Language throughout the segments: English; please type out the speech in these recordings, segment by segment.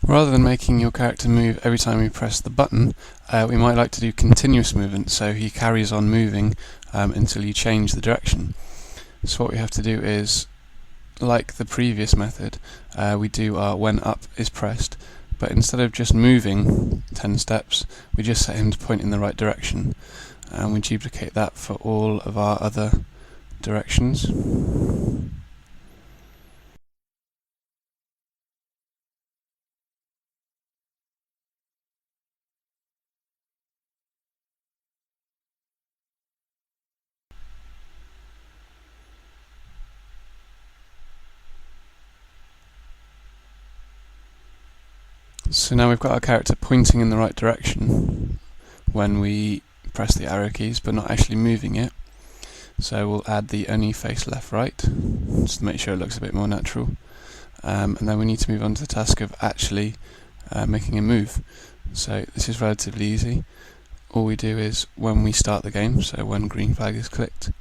Rather than making your character move every time you press the button, we might like to do continuous movement, so he carries on moving until you change the direction. So what we have to do is, like the previous method, we do our when up is pressed, but instead of just moving 10 steps, we just set him to point in the right direction, and we duplicate that for all of our other directions. So now we've got our character pointing in the right direction when we press the arrow keys, but not actually moving it. So we'll add the only face left right, just to make sure it looks a bit more natural. And then we need to move on to the task of actually making a move. So this is relatively easy. All we do is when we start the game, so when green flag is clicked,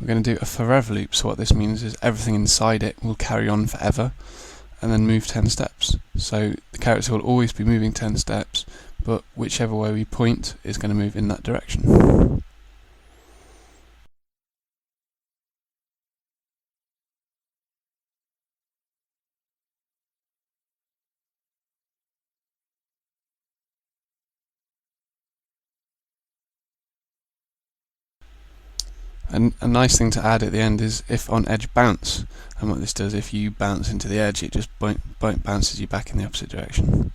we're going to do a forever loop. So what this means is everything inside it will carry on forever, and then move 10 steps. So the character will always be moving 10 steps, but whichever way we point is going to move in that direction. And a nice thing to add at the end is if on edge bounce, and what this does, if you bounce into the edge, it just bounces you back in the opposite direction.